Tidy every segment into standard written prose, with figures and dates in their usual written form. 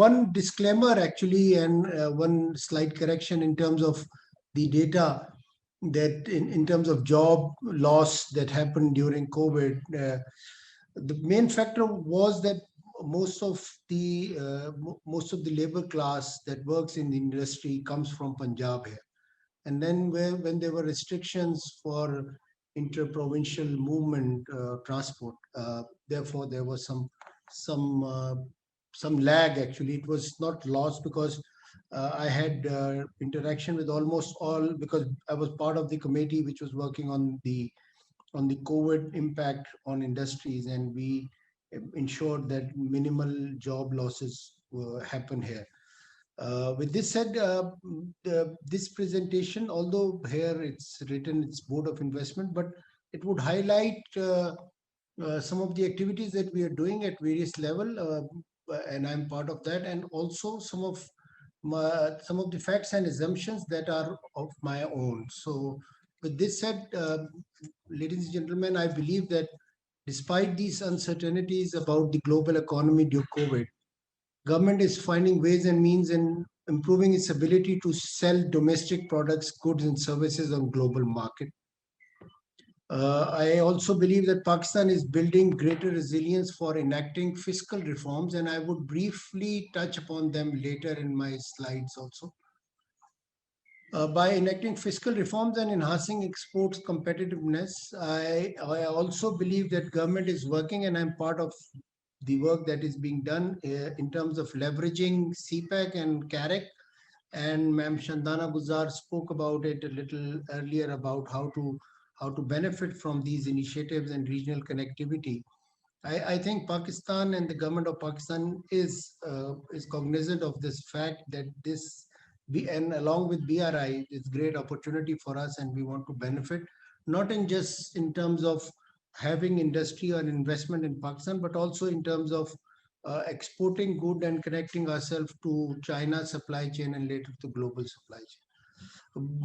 one disclaimer actually, and one slight correction in terms of the data that in terms of job loss that happened during COVID. The main factor was that most of the labor class that works in the industry comes from Punjab here. And then when there were restrictions for inter-provincial movement transport, therefore there was some uh, some lag. Actually, it was not lost because I had interaction with almost all, because I was part of the committee which was working on the COVID impact on industries, and we ensured that minimal job losses happen here. With this said, this presentation, although here it's written it's Board of Investment, but it would highlight some of the activities that we are doing at various level, and I'm part of that, and also some of the facts and assumptions that are of my own. So, with this said, ladies and gentlemen, I believe that despite these uncertainties about the global economy due to COVID, government is finding ways and means in improving its ability to sell domestic products, goods, and services on global market. I also believe that Pakistan is building greater resilience for enacting fiscal reforms, and I would briefly touch upon them later in my slides also. By enacting fiscal reforms and enhancing exports competitiveness, I also believe that government is working, and I'm part of the work that is being done in terms of leveraging CPEC and CAREC. And Ma'am Shandana Guzar spoke about it a little earlier about how to benefit from these initiatives and regional connectivity. I think Pakistan and the government of Pakistan is cognizant of this fact that and along with BRI, it's great opportunity for us, and we want to benefit not in just in terms of having industry or investment in Pakistan, but also in terms of exporting good and connecting ourselves to China's supply chain and later to global supply chain.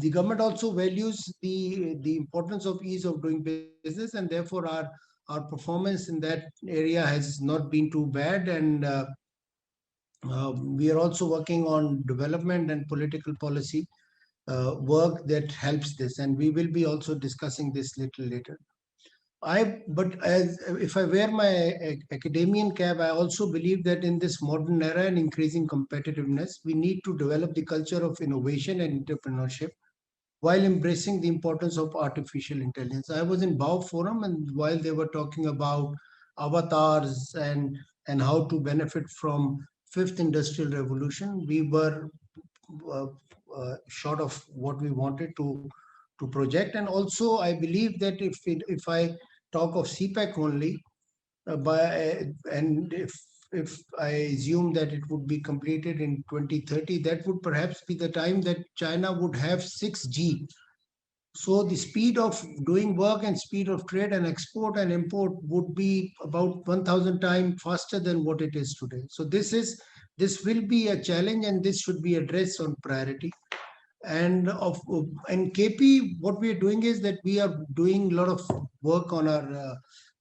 The government also values the importance of ease of doing business, and therefore our performance in that area has not been too bad. And we are also working on development and political policy work that helps this, and we will be also discussing this little later. But as if I wear my academician cap, I also believe that in this modern era and increasing competitiveness, we need to develop the culture of innovation and entrepreneurship while embracing the importance of artificial intelligence. I was in BOW Forum, and while they were talking about avatars and how to benefit from fifth industrial revolution, we were uh, short of what we wanted to project. And also, I believe that if I talk of CPEC only, and if I assume that it would be completed in 2030, that would perhaps be the time that China would have 6G. So the speed of doing work and speed of trade and export and import would be about 1,000 times faster than what it is today. So this will be a challenge, and this should be addressed on priority. And in KP, what we are doing is that we are doing a lot of work on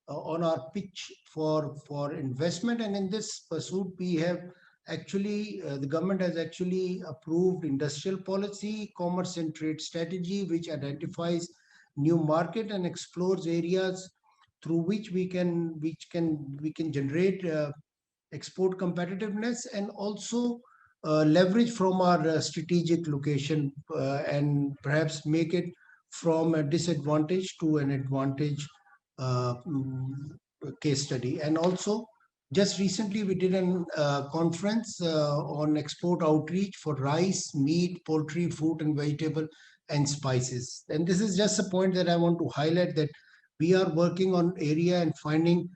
our pitch for investment. And in this pursuit, we have actually the government has actually approved industrial policy, commerce and trade strategy, which identifies new market and explores areas through which we can generate export competitiveness, and also leverage from our strategic location, and perhaps make it from a disadvantage to an advantage case study. And also, just recently we did a conference on export outreach for rice, meat, poultry, fruit and vegetable, and spices. And this is just a point that I want to highlight, that we are working on area and finding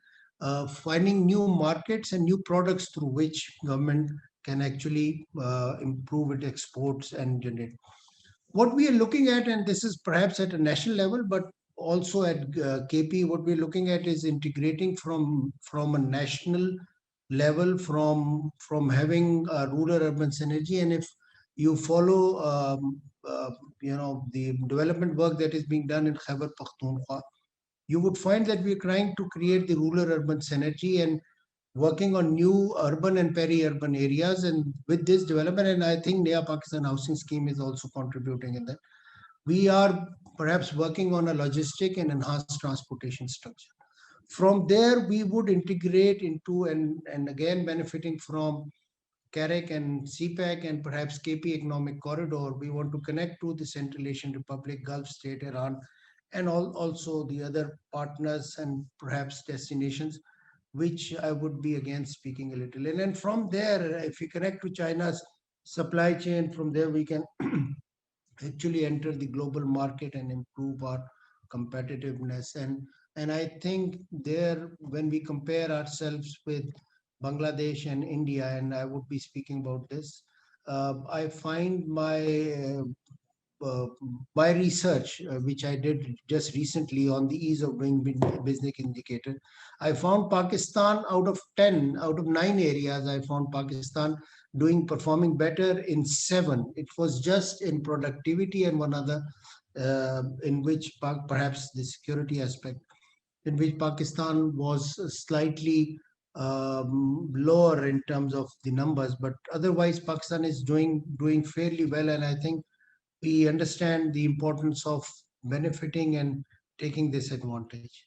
new markets and new products through which government can actually improve its exports and generate. What we are looking at, and this is perhaps at a national level, but also at KP, what we're looking at is integrating from a national level, from having a rural-urban synergy. And if you follow, the development work that is being done in Khyber Pakhtunkhwa, you would find that we're trying to create the rural-urban synergy, and working on new urban and peri-urban areas. And with this development, and I think Naya Pakistan Housing Scheme is also contributing in that, we are perhaps working on a logistic and enhanced transportation structure. From there, we would integrate into and again benefiting from CAREC and CPEC and perhaps KP Economic Corridor. We want to connect to the Central Asian Republic, Gulf state, Iran, and also the other partners and perhaps destinations, which I would be again speaking a little. And then from there, if we connect to China's supply chain, from there we can actually enter the global market and improve our competitiveness. And I think there, when we compare ourselves with Bangladesh and India, and I would be speaking about this, I find uh, my research, which I did just recently on the ease of doing business indicator, I found Pakistan out of 10, out of 9 areas, I found Pakistan performing better in 7. It was just in productivity and one other, in which perhaps the security aspect, in which Pakistan was slightly lower in terms of the numbers, but otherwise Pakistan is doing fairly well, and I think we understand the importance of benefiting and taking this advantage.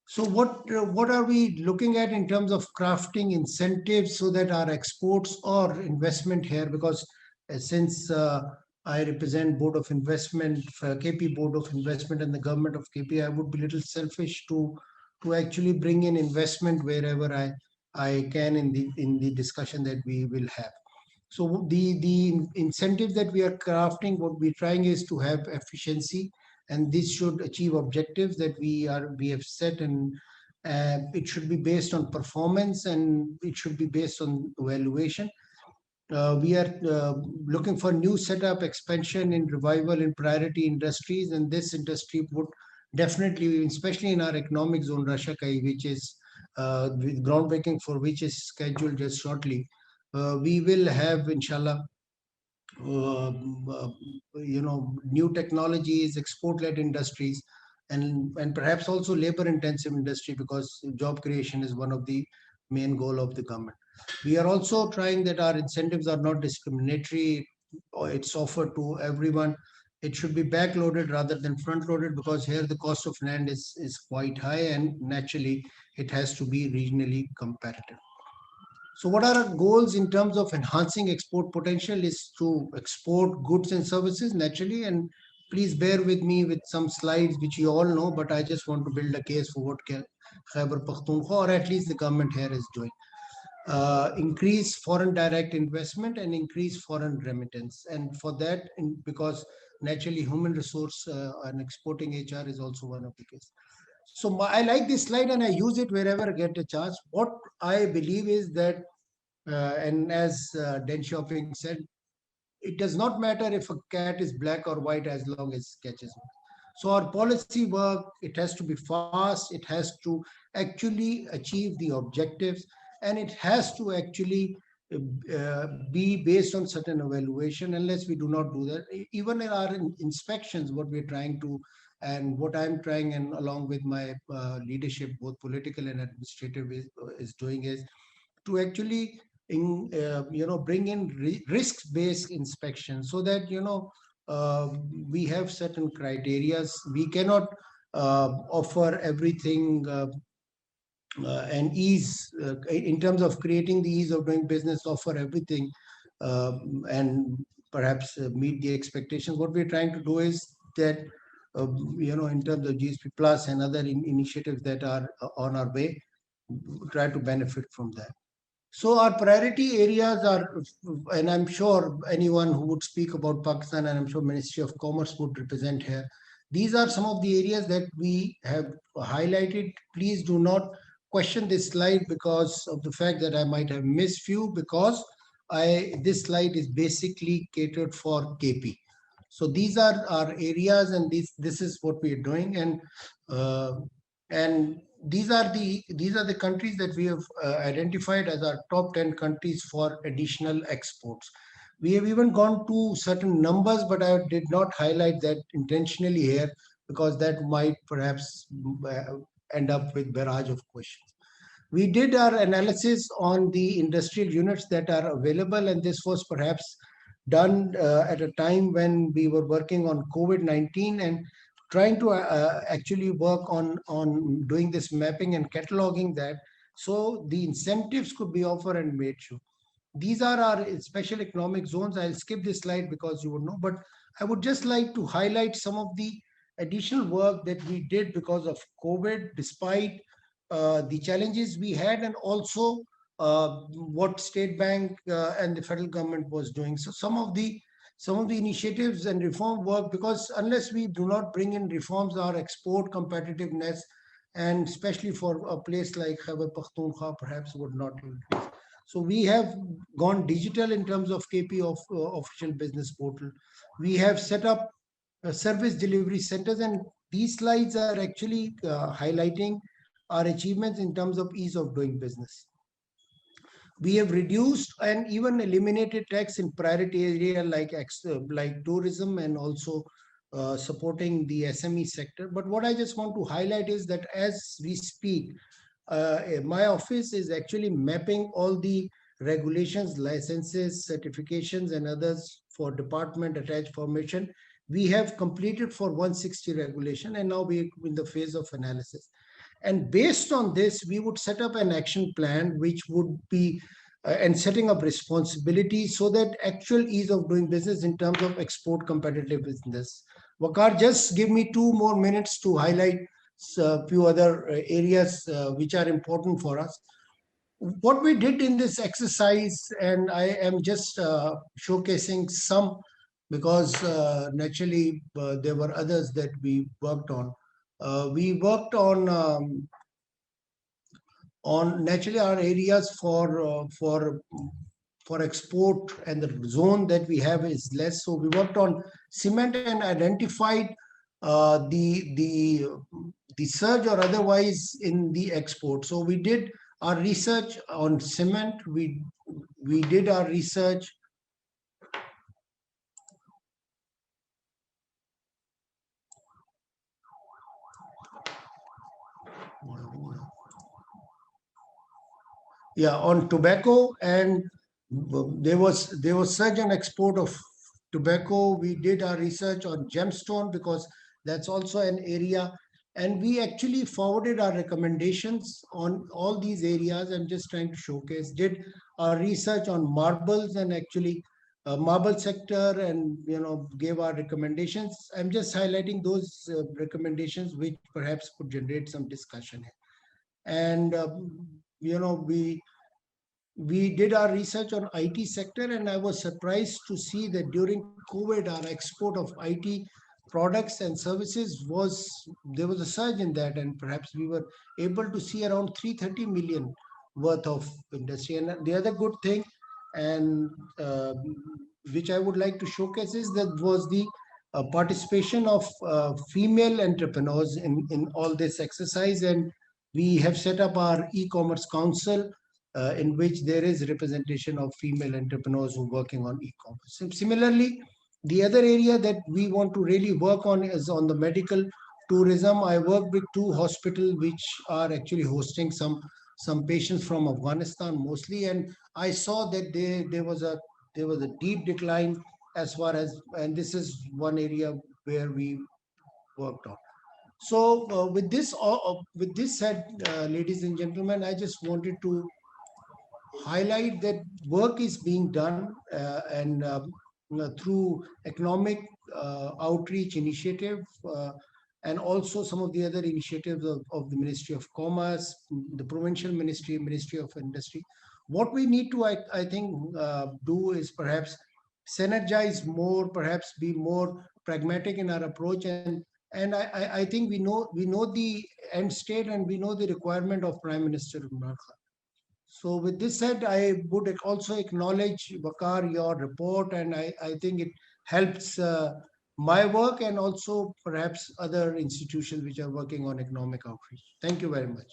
So what are we looking at in terms of crafting incentives so that our exports or investment here? Because since I represent Board of Investment, KP Board of Investment, and the government of KP, I would be a little selfish to actually bring in investment wherever I can in the discussion that we will have. So the incentive that we are crafting, what we're trying is to have efficiency, and this should achieve objectives that we have set, and it should be based on performance and it should be based on evaluation. We are looking for new setup, expansion in revival in priority industries, and this industry would definitely, especially in our economic zone, Rashakai, which is with groundbreaking for which is scheduled just shortly. We will have, inshallah, uh, uh, new technologies, export-led industries, and perhaps also labor-intensive industry, because job creation is one of the main goal of the government. We are also trying that our incentives are not discriminatory, or it's offered to everyone. It should be backloaded rather than front-loaded, because here the cost of land is quite high, and naturally it has to be regionally competitive. So what are our goals in terms of enhancing export potential is to export goods and services naturally. And please bear with me with some slides which you all know, but I just want to build a case for what Khyber Pakhtunkhwa, or at least the government here, is doing. Increase foreign direct investment and increase foreign remittance. And for that, because naturally human resource and exporting HR is also one of the cases. So I like this slide and I use it wherever I get a chance. What I believe is that, and as Deng Xiaoping said, it does not matter if a cat is black or white as long as it catches me. So our policy work, it has to be fast, it has to actually achieve the objectives, and it has to actually be based on certain evaluation. Unless we do not do that, even in our inspections, what we're trying to, and what I'm trying, and along with my leadership, both political and administrative, is doing is to actually bring in risk-based inspection, so that uh, we have certain criterias. We cannot offer everything and ease in terms of creating the ease of doing business, offer everything and perhaps meet the expectations. What we're trying to do is that in terms of GSP plus and other initiatives that are on our way, try to benefit from that. So our priority areas are, and I'm sure anyone who would speak about Pakistan, and I'm sure Ministry of Commerce would represent here, these are some of the areas that we have highlighted. Please do not question this slide because of the fact that I might have missed few, because this slide is basically catered for KP. So these are our areas, and this is what we are doing, uh, and these are the countries that we have identified as our top 10 countries for additional exports. We have even gone to certain numbers, but I did not highlight that intentionally here, because that might perhaps end up with barrage of questions. We did our analysis on the industrial units that are available, and this was perhaps done at a time when we were working on COVID-19 and trying to actually work on doing this mapping and cataloging that, so the incentives could be offered and made sure. These are our special economic zones. I'll skip this slide because you would know, but I would just like to highlight some of the additional work that we did because of COVID, despite the challenges we had, and also what State Bank and the federal government was doing. So some of the initiatives and reform work, because unless we do not bring in reforms, our export competitiveness, and especially for a place like Khyber Pakhtunkhwa, perhaps would not increase. So we have gone digital in terms of KP of official business portal. We have set up service delivery centers, and these slides are actually highlighting our achievements in terms of ease of doing business. We have reduced and even eliminated tax in priority area like tourism, and also supporting the SME sector. But what I just want to highlight is that as we speak, my office is actually mapping all the regulations, licenses, certifications, and others for department attached formation. We have completed for 160 regulation, and now we're in the phase of analysis. And based on this, we would set up an action plan, which would be and setting up responsibilities so that actual ease of doing business in terms of export competitive business. Wakar, just give me 2 more minutes to highlight a few other areas which are important for us. What we did in this exercise, and I am just showcasing some, because naturally there were others that we worked on. We worked on naturally our areas for export, and the zone that we have is less. So we worked on cement and identified the surge or otherwise in the export. So we did our research on cement. We did our research on tobacco, and there was surge and export of tobacco. We did our research on gemstone, because that's also an area, and we actually forwarded our recommendations on all these areas. I'm just trying to showcase. Did our research on marbles, and actually marble sector, and gave our recommendations. I'm just highlighting those recommendations which perhaps could generate some discussion here. And we did our research on IT sector, and I was surprised to see that during COVID, our export of IT products and services there was a surge in that, and perhaps we were able to see around 330 million worth of industry. And the other good thing, and which I would like to showcase, is that was the participation of female entrepreneurs in all this exercise. And we have set up our e-commerce council, in which there is representation of female entrepreneurs who are working on e-commerce. Similarly, the other area that we want to really work on is on the medical tourism. I work with 2 hospitals which are actually hosting some patients from Afghanistan mostly, and I saw that there was a deep decline as far as, and this is one area where we worked on. So with this said, ladies and gentlemen, I just wanted to highlight that work is being done, and through economic outreach initiative, and also some of the other initiatives of the Ministry of Commerce, the provincial Ministry of Industry. What we need to, I think, do is perhaps synergize more, perhaps be more pragmatic in our approach, and I think we know the end state, and we know the requirement of Prime Minister Imran Khan. So with this said, I would also acknowledge, Wakar, your report, and I think it helps my work, and also perhaps other institutions which are working on economic outreach. Thank you very much.